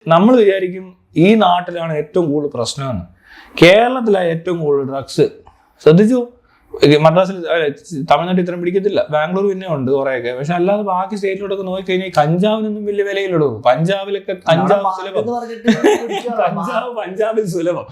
നമ്മൾ വിചാരിക്കും ഈ നാട്ടിലാണ് ഏറ്റവും കൂടുതൽ പ്രശ്നമെന്ന്. കേരളത്തിലാണ് ഏറ്റവും കൂടുതൽ ഡ്രഗ്സ്. ശ്രദ്ധിച്ചു, മദ്രാസിൽ തമിഴ്നാട്ടിൽ ഇത്രയും പിടിക്കത്തില്ല, ബാംഗ്ലൂർ പിന്നെ ഉണ്ട് കുറെയൊക്കെ. പക്ഷെ അല്ലാതെ ബാക്കി സ്റ്റേറ്റിലോട്ടൊക്കെ നോക്കിക്കഴിഞ്ഞാൽ കഞ്ചാവിനൊന്നും വലിയ വിലയിലുള്ളൂ. പഞ്ചാബിലൊക്കെ കഞ്ചാവ് സുലഭം. പഞ്ചാബിൽ സുലഭം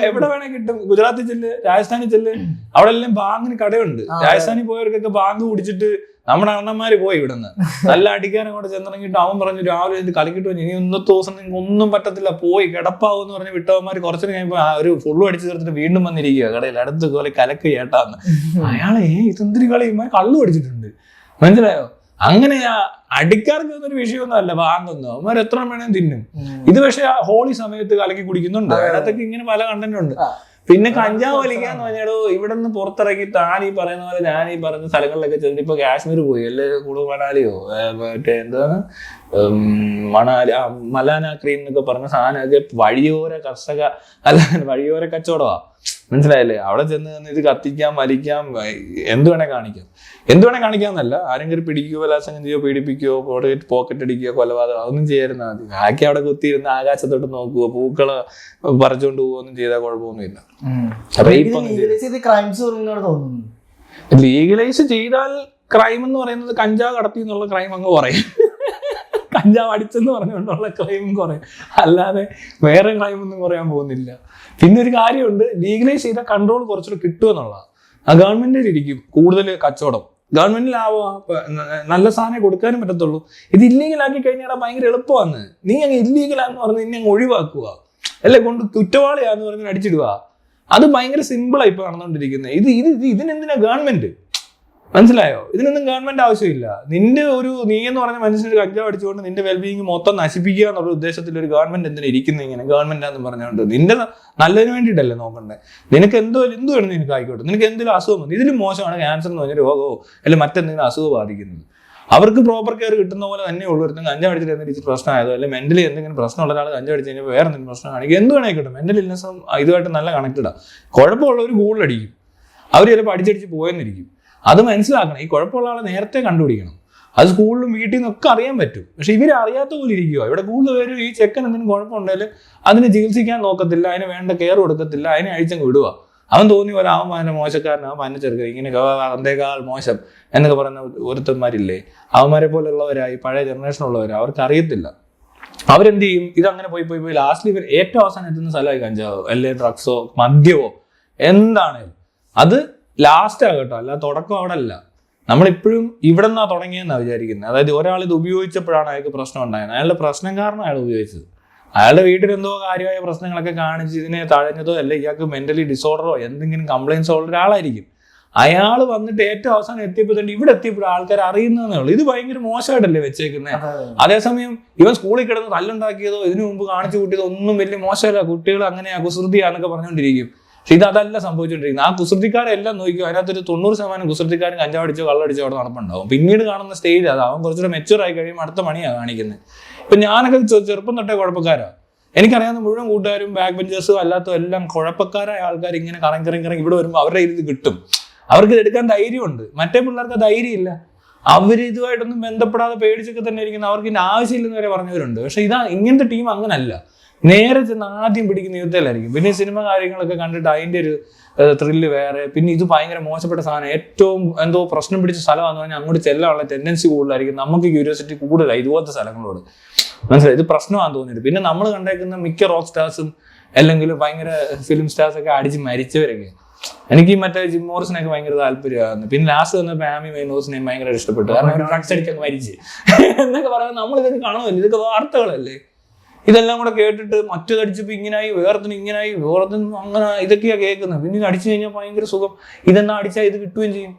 എവിടെ വേണേ കിട്ടും. ഗുജറാത്തിൽ ചെല്ല്, രാജസ്ഥാനിൽ ചെല്ല്, അവിടെ എല്ലാം ബാങ്കിന് കടയുണ്ട്. രാജസ്ഥാനിൽ പോയവർക്കൊക്കെ ബാങ്ക് കുടിച്ചിട്ട് നമ്മുടെ അണ്ണന്മാര് പോയി ഇവിടുന്ന് നല്ല അടിക്കാനും കൂടെ ചെന്നിറങ്ങിയിട്ട് അവൻ പറഞ്ഞു രാവിലെ ഇത് കളിക്കിട്ട് ഇനി ഇന്നത്തെ ദിവസം നിങ്ങൾക്ക് ഒന്നും പറ്റത്തില്ല, പോയി കിടപ്പാവും എന്ന് പറഞ്ഞ് വിട്ടവന്മാര് കുറച്ചു കഴിയുമ്പോൾ ഒരു ഫുള്ളും അടിച്ചു തീർത്തിട്ട് വീണ്ടും വന്നിരിക്കുക കടയിൽ അടുത്ത് പോലെ കലക്ക് ചേട്ടാന്ന്. അയാളെ ഇതെന്തിരി കളിയുമ്പോൾ കള്ളു അടിച്ചിട്ടുണ്ട്, മനസ്സിലായോ? അങ്ങനെ അടിക്കാർക്ക് ഒരു വിഷയമൊന്നും അല്ല വാങ്ങുന്നു, അവന്മാർ എത്ര വേണേലും തിന്നും. ഇത് പക്ഷെ ഹോളി സമയത്ത് കലക്കി കുടിക്കുന്നുണ്ട്. അതിനകത്തൊക്കെ ഇങ്ങനെ പല കണ്ടന്റ് ഉണ്ട്. പിന്നെ കഞ്ചാവ് വലിക്കാന്ന് പറഞ്ഞാലോ ഇവിടെ നിന്ന് പുറത്തിറങ്ങി താൻ ഈ പറയുന്ന പോലെ ഞാൻ ഈ പറഞ്ഞ സ്ഥലങ്ങളിലൊക്കെ ചെന്നിട്ട് ഇപ്പൊ കാശ്മീർ പോയി അല്ലെ, കുളു മണാലിയോ മറ്റേ എന്താണ് മലാനാക്രീം എന്നൊക്കെ പറഞ്ഞ സാധനമൊക്കെ വഴിയോര കർഷക അല്ല വഴിയോര കച്ചവടമാ, മനസ്സിലായില്ലേ? അവിടെ ചെന്ന് ഇത് കത്തിക്കാം, വലിക്കാം, എന്ത് വേണേ കാണിക്കാം. എന്ത് വേണേ കാണിക്കാന്നല്ല, ആരെങ്കിലും പിടിക്കുകയോ ബലാത്സംഗം ചെയ്യോ പീഡിപ്പിക്കുകയോ പോക്കറ്റ് അടിക്കുകയോ കൊലപാതകം അതൊന്നും ചെയ്യായിരുന്ന മതി. ബാക്കി അവിടെ കുത്തിയിരുന്ന് ആകാശത്തോട്ട് നോക്കുക, പൂക്കള് പറിച്ചുകൊണ്ട് പോവുകയൊന്നും ചെയ്താൽ കുഴപ്പമൊന്നുമില്ല. അപ്പൊ ലീഗലൈസ് ചെയ്താൽ ക്രൈം എന്ന് പറയുന്നത് കഞ്ചാവ് കടത്തി എന്നുള്ള ക്രൈം അങ്ങ് പറയും, കഞ്ചാവ് അടിച്ചെന്ന് പറഞ്ഞുകൊണ്ടുള്ള ക്രൈമും കുറയും, അല്ലാതെ വേറെ ക്രൈം ഒന്നും കുറയാൻ പോകുന്നില്ല. പിന്നെ ഒരു കാര്യമുണ്ട്, ലീഗലൈസ് ചെയ്ത കൺട്രോൾ കുറച്ചുകൂടെ കിട്ടുമെന്നുള്ളതാണ്. ആ ഗവൺമെന്റിൽ ഇരിക്കും കൂടുതൽ കച്ചവടം, ഗവൺമെന്റിലാവുക, നല്ല സാധനം കൊടുക്കാനും പറ്റത്തുള്ളൂ. ഇത് ഇല്ലീഗലാക്കി കഴിഞ്ഞാൽ ഭയങ്കര എളുപ്പമാണ്. നീ അങ്ങ് ഇല്ലീഗലാന്ന് പറഞ്ഞ് നിന്നെ അങ്ങ് ഒഴിവാക്കുക, അല്ലെ കൊണ്ട് കുറ്റവാളിയാന്ന് പറഞ്ഞ് അടിച്ചിടുക. അത് ഭയങ്കര സിമ്പിളായി ഇപ്പൊ നടന്നുകൊണ്ടിരിക്കുന്നത്. ഇതിനെന്തിനാ ഗവൺമെന്റ്, മനസ്സിലായോ? ഇതിനൊന്നും ഗവൺമെന്റ് ആവശ്യമില്ല. നീ എന്ന് പറഞ്ഞ മനുഷ്യന് കഞ്ചാവ് അടിച്ചുകൊണ്ട് നിന്റെ വെൽബീയിങ് മൊത്തം നശിപ്പിക്കുക എന്നുള്ള ഉദ്ദേശത്തിൽ ഒരു ഗവൺമെന്റ് എന്തിനാ ഇരിക്കുന്നത് ഇങ്ങനെ? ഗവൺമെന്റാന്ന് പറഞ്ഞുകൊണ്ട് നിന്റെ നല്ലതിന് വേണ്ടിയിട്ടല്ലേ നോക്കണ്ടേ? നിനക്ക് എന്ത് വേണം നിനക്ക് ആയിക്കോട്ടെ, നിനക്ക് എന്തെങ്കിലും അസുഖം വന്നു, ഇതിലും മോശമാണ് ക്യാൻസർ എന്ന് പറഞ്ഞ രോഗമോ അല്ലെങ്കിൽ മറ്റെന്തെങ്കിലും അസുഖം ബാധിക്കുന്നത്. അവർക്ക് പ്രോപ്പർ കെയർ കിട്ടുന്ന പോലെ തന്നെ ഉള്ളൊരുത്തും കഞ്ചാവ് അടിച്ചിട്ട് എന്തെങ്കിലും ഇച്ചിരി പ്രശ്നമായതോ അല്ലെങ്കിൽ മെന്റലി എന്തെങ്കിലും പ്രശ്നമുള്ള ഒരാൾ കഞ്ചാവ് അടിച്ച് കഴിഞ്ഞാൽ വേറെ എന്തെങ്കിലും പ്രശ്നം കാണിക്കും, എന്ത് വേണേക്കോട്ടെ. മെന്റൽ ഇൽനെസ്സും ഇതുമായിട്ട് നല്ല കണക്റ്റഡാണ്. കുഴപ്പമുള്ളവർ കൂടുതലടിക്കും, അവർ ചിലപ്പോൾ അടിച്ചടിച്ച് പോയെന്നിരിക്കും. അത് മനസ്സിലാക്കണം. ഈ കുഴപ്പമുള്ള ആളെ നേരത്തെ കണ്ടുപിടിക്കണം. അത് സ്കൂളിലും വീട്ടിൽ നിന്നൊക്കെ അറിയാൻ പറ്റും. പക്ഷെ ഇവർ അറിയാത്ത പോലെ ഇരിക്കുക. ഇവിടെ കൂടുതൽ പേരും ഈ ചെക്കൻ എന്തെങ്കിലും കുഴപ്പമുണ്ടെങ്കിൽ അതിനെ ചികിത്സിക്കാൻ നോക്കത്തില്ല, അതിന് വേണ്ട കെയർ കൊടുക്കത്തില്ല, അതിനെ അഴിച്ചങ്ങ് വിടുക. അവൻ തോന്നി പോലെ അവൻ അവൻ്റെ മോശക്കാരനാവും, അവൻ്റെ ചെറുക്കൻ ഇങ്ങനെ അന്തേക്കാൾ മോശം എന്നൊക്കെ പറയുന്ന ഒരുത്തന്മാരില്ലേ, അവന്മാരെ പോലുള്ളവരായി പഴയ ജനറേഷനുള്ളവർ, അവർക്ക് അറിയത്തില്ല. അവരെന്ത് ചെയ്യും? ഇതങ്ങനെ പോയി ലാസ്റ്റിൽ ഇവർ ഏറ്റവും അവസാനം എത്തുന്ന സ്ഥലമായി കഞ്ചാവോ അല്ലെങ്കിൽ ഡ്രഗ്സോ മദ്യമോ എന്താണേലും അത് ലാസ്റ്റ് ആകട്ടോ, അല്ല തുടക്കം അവിടെ അല്ല. നമ്മളിപ്പോഴും ഇവിടെ നിന്നാ തുടങ്ങിയെന്നാണ് വിചാരിക്കുന്നത്. അതായത് ഒരാൾ ഇത് ഉപയോഗിച്ചപ്പോഴാണ് അയാൾക്ക് പ്രശ്നം ഉണ്ടായത്. അയാളുടെ പ്രശ്നം കാരണം അയാൾ ഉപയോഗിച്ചത്. അയാളുടെ വീട്ടിൽ എന്തോ കാര്യമായ പ്രശ്നങ്ങളൊക്കെ കാണിച്ച് ഇതിനെ തഴഞ്ഞതോ അല്ലെ ഇയാൾക്ക് മെന്റലി ഡിസോർഡറോ എന്തെങ്കിലും കംപ്ലൈൻസോ ഉള്ള ഒരാളായിരിക്കും. അയാൾ വന്നിട്ട് ഏറ്റവും അവസാനം എത്തിയപ്പോൾ തന്നെ ഇവിടെ എത്തിയപ്പോൾ ആൾക്കാർ അറിയുന്നതേ ഉള്ളൂ. ഇത് ഭയങ്കര മോശമായിട്ടല്ലേ വെച്ചേക്കുന്നത്. അതേസമയം ഇവൻ സ്കൂളിൽ കിടന്ന് തല്ലുണ്ടാക്കിയതോ ഇതിനു മുമ്പ് കാണിച്ചു കൂട്ടിയതോ ഒന്നും വലിയ മോശമല്ല, കുട്ടികൾ അങ്ങനെയാ കുസൃതിയാന്നൊക്കെ പറഞ്ഞുകൊണ്ടിരിക്കും. പക്ഷെ അതല്ല സംഭവിച്ചുകൊണ്ടിരിക്കുന്നത്. ആ കുസൃതിക്കാരെല്ലാം നോക്കിയോ, അതിനകത്തൊരു 90% കുസൃതിക്കാരും കഞ്ചാവടിച്ചോ കള്ളടിച്ചോ അവിടെ നടപ്പുണ്ടാവും. പിന്നീട് കാണുന്ന സ്റ്റേജ് അത് അവൻ കുറച്ചുകൂടെ മെച്ചുവർ ആയി കഴിയുമ്പോൾ അടുത്ത പണിയാണ് കാണിക്കുന്നത്. ഇപ്പൊ ഞാനൊക്കെ ചെറുപ്പം തൊട്ടേ കുഴപ്പക്കാരാ. എനിക്കറിയാവുന്ന മുഴുവൻ കൂട്ടുകാരും ബാക്ക് ബെഞ്ചേഴ്സും അല്ലാത്ത എല്ലാം കുഴപ്പക്കാരായ ആൾക്കാർ ഇങ്ങനെ കറങ്ങി ഇവിടെ വരുമ്പോൾ അവരുടെ ഇത് കിട്ടും. അവർക്ക് ഇത് എടുക്കാൻ ധൈര്യമുണ്ട്. മറ്റേ പിള്ളേർക്ക് ധൈര്യം ഇല്ല. അവർ ഇതുമായിട്ടൊന്നും ബന്ധപ്പെടാതെ പേടിച്ചൊക്കെ തന്നെ ഇരിക്കുന്ന, അവർക്ക് ഇതിന് ആവശ്യമില്ലെന്ന് വരെ പറഞ്ഞവരുണ്ട്. പക്ഷെ ഇങ്ങനത്തെ ടീം അങ്ങനല്ല. നേരെ ചെന്ന് ആദ്യം പിടിക്കുന്ന യുദ്ധത്തിലായിരിക്കും. പിന്നെ സിനിമ കാര്യങ്ങളൊക്കെ കണ്ടിട്ട് അതിൻ്റെ ഒരു ത്രില്ല് വേറെ. പിന്നെ ഇത് ഭയങ്കര മോശപ്പെട്ട സാധനം, ഏറ്റവും എന്തോ പ്രശ്നം പിടിച്ച സ്ഥലമാണെന്ന് പറഞ്ഞാൽ അങ്ങോട്ട് ചെല്ലാനുള്ള ടെൻഡൻസി കൂടുതലായിരിക്കും. നമുക്ക് ക്യൂരിയോസിറ്റി കൂടുതലാണ് ഇതുപോലത്തെ സ്ഥലങ്ങളോട്, മനസ്സിലായി? ഇത് പ്രശ്നമാണെന്ന് തോന്നിയിട്ട്. പിന്നെ നമ്മൾ കണ്ടേക്കുന്ന മിക്ക റോക്ക് സ്റ്റാർസും അല്ലെങ്കിൽ ഭയങ്കര ഫിലിം സ്റ്റാർസൊക്കെ അടിച്ച് മരിച്ചവരൊക്കെ. എനിക്ക് മറ്റേ ജിം മോറിസിനൊക്കെ ഭയങ്കര താല്പര്യമായിരുന്നു. പിന്നെ ലാസ്റ്റ് വന്നപ്പോൾ ആമി വൈൻഹൗസിനെയും ഭയങ്കര ഇഷ്ടപ്പെട്ടു. കാരണം ഡ്രഗ്സ് അടിച്ചൊക്കെ മരിച്ച് എന്നൊക്കെ പറയുമ്പോൾ നമ്മളിതൊക്കെ കാണുമല്ലോ, ഇതൊക്കെ വാർത്തകളല്ലേ. ഇതെല്ലാം കൂടെ കേട്ടിട്ട് മറ്റേതടിച്ചപ്പോൾ ഇങ്ങനായി, വേറത്തിന് ഇങ്ങനായി, വേറത്തിന് അങ്ങനെ, ഇതൊക്കെയാ കേൾക്കുന്നത്. പിന്നെ ഇത് അടിച്ചു കഴിഞ്ഞാൽ ഭയങ്കര സുഖം, ഇതെന്നാ അടിച്ചാൽ ഇത് കിട്ടുകയും ചെയ്യും.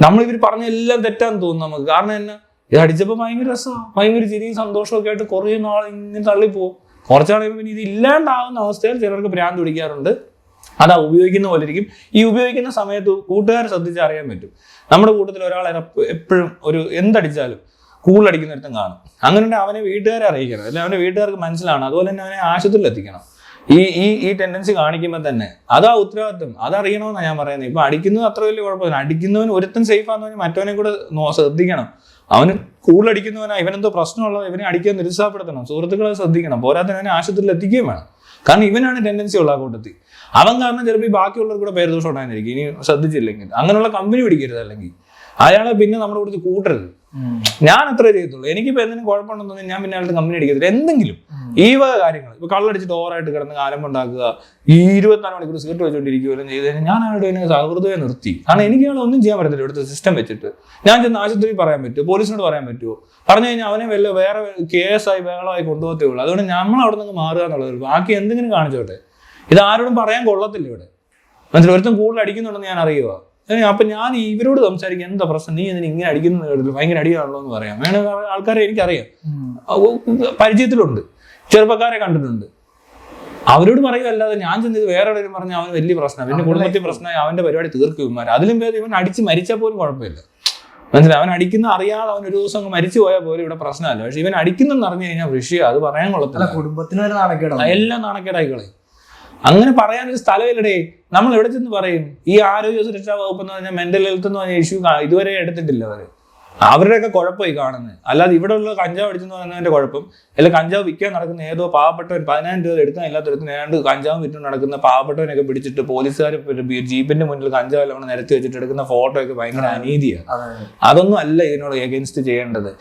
നമ്മളിവർ പറഞ്ഞ എല്ലാം തെറ്റാന്ന് തോന്നും നമുക്ക്. കാരണം എന്നാ, ഇത് അടിച്ചപ്പോൾ ഭയങ്കര രസമാണ്, ഭയങ്കര ചിരിയും സന്തോഷമൊക്കെ ആയിട്ട് കുറേ നാൾ ഇങ്ങനെ തള്ളിപ്പോവും. കുറച്ചാണെങ്കിൽ പിന്നെ ഇത് ഇല്ലാണ്ടാവുന്ന അവസ്ഥയിൽ ചിലർക്ക് ഭ്രാന്ത് പിടിക്കാറുണ്ട്. അതാ ഉപയോഗിക്കുന്ന പോലെ ഇരിക്കും. ഈ ഉപയോഗിക്കുന്ന സമയത്ത് കൂട്ടുകാരെ ശ്രദ്ധിച്ച് അറിയാൻ പറ്റും. നമ്മുടെ കൂട്ടത്തിൽ ഒരാൾ എപ്പോഴും ഒരു എന്തടിച്ചാലും കൂടുതലടിക്കുന്നിടത്തും കാണും. അങ്ങനെ അവനെ വീട്ടുകാരെ അറിയിക്കണം, അല്ലെങ്കിൽ അവൻ്റെ വീട്ടുകാർക്ക് മനസ്സിലാണ്. അതുപോലെ തന്നെ അവനെ ആശുപത്രിയിൽ എത്തിക്കണം. ഈ ടെൻഡൻസി കാണിക്കുമ്പോൾ തന്നെ അതാ ഉത്തരവാദിത്വം, അതറിയണമെന്നാണ് ഞാൻ പറയുന്നത്. ഇപ്പൊ അടിക്കുന്നത് അത്ര വലിയ കുഴപ്പമില്ല. അടിക്കുന്നവൻ ഒരുത്തൻ സേഫ് ആണെന്ന് പറഞ്ഞാൽ മറ്റവനെ കൂടെ ശ്രദ്ധിക്കണം. അവന് കൂടുതലടിക്കുന്നവനാ, ഇവനെന്തോ പ്രശ്നമുള്ളത്, ഇവനെ അടിക്കാൻ നിരുത്സാഹപ്പെടുത്തണം, സുഹൃത്തുക്കളെ ശ്രദ്ധിക്കണം, പോരാത്തതിന് അവനെ ആശുപത്രിയിൽ എത്തിക്കുകയും വേണം. കാരണം ഇവനാണ് ടെൻഡൻസി ഉള്ള ആ കൂട്ടത്തിൽ. അവൻ കാരണം ചിലപ്പോൾ ഈ ബാക്കിയുള്ളവർ കൂടെ പേരുദോഷം ഉണ്ടായിരിക്കും ഇനി ശ്രദ്ധിച്ചില്ലെങ്കിൽ. അങ്ങനെയുള്ള കമ്പനി പിടിക്കരുത്, അല്ലെങ്കിൽ അയാളെ പിന്നെ നമ്മുടെ കൂടുതൽ കൂട്ടരുത്. ഞാൻ അത്രേ ചെയ്യത്തുള്ളൂ. എനിക്കിപ്പോൾ എന്തെങ്കിലും കുഴപ്പമുണ്ടെന്ന് ഞാൻ പിന്നെ അയാളുടെ കമ്പനി അടിക്കത്തില്ല. എന്തെങ്കിലും ഈ വക കാര്യങ്ങൾ, ഇപ്പൊ കള്ളടിച്ചിട്ട് ഓവറായിട്ട് കിടന്ന് കാലമുണ്ടാക്കുക, ഈ 24 മണിക്കൂർ സിഗരറ്റ് വെച്ചുകൊണ്ടിരിക്കുകയും ചെയ്ത് കഴിഞ്ഞാൽ ഞാൻ അയാളുടെ അതിനെ സൗഹൃദമായി നിർത്തി. കാരണം എനിക്ക് അയാൾ ഒന്നും ചെയ്യാൻ പറ്റത്തില്ല. ഇവിടുത്തെ സിസ്റ്റം വെച്ചിട്ട് ഞാൻ ചെന്ന് ആശുപത്രിയിൽ പറയാൻ പറ്റുമോ, പോലീസിനോട് പറയാൻ പറ്റുമോ? പറഞ്ഞു കഴിഞ്ഞാൽ അവനെ വേറെ കേസായി ബഹളമായി കൊണ്ടുപോകത്തേ ഉള്ളൂ. അതുകൊണ്ട് നമ്മൾ അവിടെ നിന്ന് മാറുക എന്നുള്ളത്. ബാക്കി എന്തെങ്കിലും കാണിച്ചോട്ടെ, ഇത് ആരോടും പറയാൻ കൊള്ളത്തില്ല ഇവിടെ. മനസ്സിലായി? ഒരുത്തം കൂടുതൽ അടിക്കുന്നുണ്ടെന്ന് ഞാൻ അറിയുക. അപ്പൊ ഞാൻ ഇവരോട് സംസാരിക്കും, എന്താ പ്രശ്നം, നീ എന്തിനാ ഇങ്ങനെ അടിക്കുന്ന കേട്ടില്ല, ഭയങ്കര അടിയാണല്ലോ എന്ന് പറയാം. വേണ ആൾക്കാരെ എനിക്കറിയാം, പരിചയത്തിലുണ്ട്, ചെറുപ്പക്കാരെ കണ്ടിട്ടുണ്ട്. അവരോട് പറയുകയല്ലാതെ ഞാൻ ചെന്നത് വേറെ എവിടെയും പറഞ്ഞാൽ അവന് വലിയ പ്രശ്നം, പിന്നെ കുടുംബത്തിൽ പ്രശ്നമായി അവന്റെ പരിപാടി തീർക്കുമാർ. അതിലും പേര് ഇവൻ അടിച്ച് മരിച്ചാൽ പോലും കുഴപ്പമില്ല. മനസ്സിലായി? അവൻ അടിക്കുന്ന അറിയാതെ അവൻ ഒരു ദിവസം മരിച്ചു പോയാൽ പോലും ഇവിടെ പ്രശ്നമല്ല. പക്ഷെ ഇവൻ അടിക്കുന്നെന്ന് അറിഞ്ഞു കഴിഞ്ഞാൽ വിഷയം, അത് പറയാൻ കൊള്ളത്തില്ല. കുടുംബത്തിന് എല്ലാം നാണക്കേടായിക്കളെ. അങ്ങനെ പറയാനൊരു സ്ഥലമില്ലടേ. നമ്മൾ എവിടെ ചെന്ന് പറയും? ഈ ആരോഗ്യ സുരക്ഷാ വകുപ്പ് എന്ന് പറഞ്ഞാൽ മെന്റൽ ഹെൽത്ത് എന്ന് പറഞ്ഞ ഇഷ്യൂ ഇതുവരെ എടുത്തിട്ടില്ല അവര്. അവരുടെയൊക്കെ കുഴപ്പമായി കാണുന്നത്. അല്ലാതെ ഇവിടെ ഉള്ള കഞ്ചാവ് അടിച്ചെന്ന് പറയുന്നതിന്റെ കുഴപ്പം, അല്ലെങ്കിൽ കഞ്ചാവ് വിൽക്കാൻ നടക്കുന്ന ഏതോ പാവപ്പെട്ടവൻ 10,000 രൂപ എടുക്കാൻ ഇല്ലാത്തടത്ത് ഏതാണ്ട് കഞ്ചാവ് വിറ്റുകൊണ്ട് നടക്കുന്ന പാവപ്പെട്ടവനൊക്കെ പിടിച്ചിട്ട് പോലീസുകാർ ജീപ്പിന്റെ മുന്നിൽ കഞ്ചാവ് എല്ലാം നിരത്തി വെച്ചിട്ട് എടുക്കുന്ന ഫോട്ടോ ഒക്കെ ഭയങ്കര അനീതിയാണ്. അതൊന്നും അല്ല ഇതിനോട് എഗൻസ്റ്റ് ചെയ്യേണ്ടത്.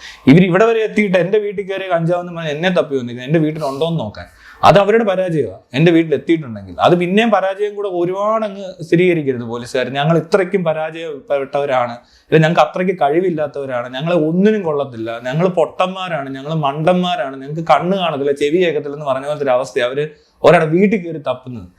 ഇവിടെ വരെ എത്തിയിട്ട് എന്റെ വീട്ടിൽ കയറിയ കഞ്ചാവ് എന്ന് പറഞ്ഞാൽ എന്നെ തപ്പി വന്നിരിക്കുന്നത് എന്റെ വീട്ടിലുണ്ടോന്ന് നോക്കാൻ. അത് അവരുടെ പരാജയമാണ്. എൻ്റെ വീട്ടിൽ എത്തിയിട്ടുണ്ടെങ്കിൽ അത് പിന്നെയും പരാജയം കൂടെ ഒരുപാട് അങ്ങ് സ്ഥിരീകരിക്കരുത് പോലീസുകാർ. ഞങ്ങൾ ഇത്രയ്ക്കും പരാജയപ്പെട്ടവരാണ്, ഇത് ഞങ്ങൾക്ക് അത്രയ്ക്ക് കഴിവില്ലാത്തവരാണ്, ഞങ്ങളെ ഒന്നിനും കൊള്ളത്തില്ല, ഞങ്ങൾ പൊട്ടന്മാരാണ്, ഞങ്ങൾ മണ്ടന്മാരാണ്, ഞങ്ങൾക്ക് കണ്ണ് കാണത്തില്ല, ചെവി കേൾക്കത്തില്ലെന്ന് പറഞ്ഞ പോലത്തെ ഒരു അവസ്ഥ അവര് ഒരാളുടെ വീട്ടിൽ കയറി തപ്പുന്നത്.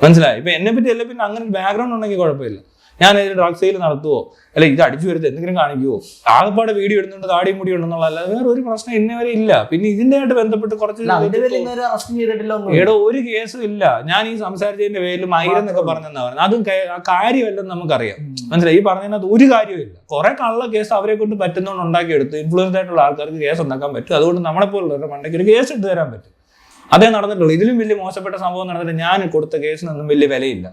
മനസ്സിലായി? ഇപ്പൊ എന്നെ പറ്റി എല്ലാം പിന്നെ അങ്ങനെ ബാക്ക്ഗ്രൗണ്ട് ഉണ്ടെങ്കിൽ കുഴപ്പമില്ല. ഞാൻ ഇതിൽ ഡ്രഗ് സെയിൽ നടത്തുവോ, അല്ലെ ഇത് അടിച്ചു വരുത്ത് എന്തെങ്കിലും കാണിക്കുവോ, ആകെപ്പാടെ വീഡിയോ ഇടുന്നുണ്ട്, താടിയും മുടി ഉണ്ടെന്നുള്ള, അല്ലാതെ വേറെ ഒരു പ്രശ്നം ഇന്നവരെ ഇല്ല. പിന്നെ ഇതിന്റെ ആയിട്ട് ബന്ധപ്പെട്ട് കുറച്ച് ഇവിടെ ഒരു കേസും ഇല്ല. ഞാൻ ഈ സംസാരിച്ചതിന്റെ പേരിൽ മൈരെന്നൊക്കെ പറഞ്ഞെന്നാ പറഞ്ഞത്. അതും കാര്യമല്ലെന്ന് നമുക്കറിയാം. മനസ്സിലായി? ഈ പറഞ്ഞതിനകത്ത് ഒരു കാര്യമില്ല. കുറെ കള്ള കേസ് അവരെ കൊണ്ട് പറ്റുന്നതുകൊണ്ട് ഉണ്ടാക്കിയെടുത്ത് ഇൻഫ്ലുവൻസ് ആയിട്ടുള്ള ആൾക്കാർക്ക് കേസ് ഉണ്ടാക്കാൻ പറ്റും. അതുകൊണ്ട് നമ്മളെപ്പോലുള്ളവരുടെ മണ്ടയ്ക്ക് ഒരു കേസ് ഇട്ട് തരാൻ പറ്റും. അതേ നടന്നിട്ടുള്ളൂ. ഇതിലും വലിയ മോശപ്പെട്ട സംഭവം നടന്നിട്ട് ഞാൻ കൊടുത്ത കേസിനൊന്നും വലിയ വിലയില്ല.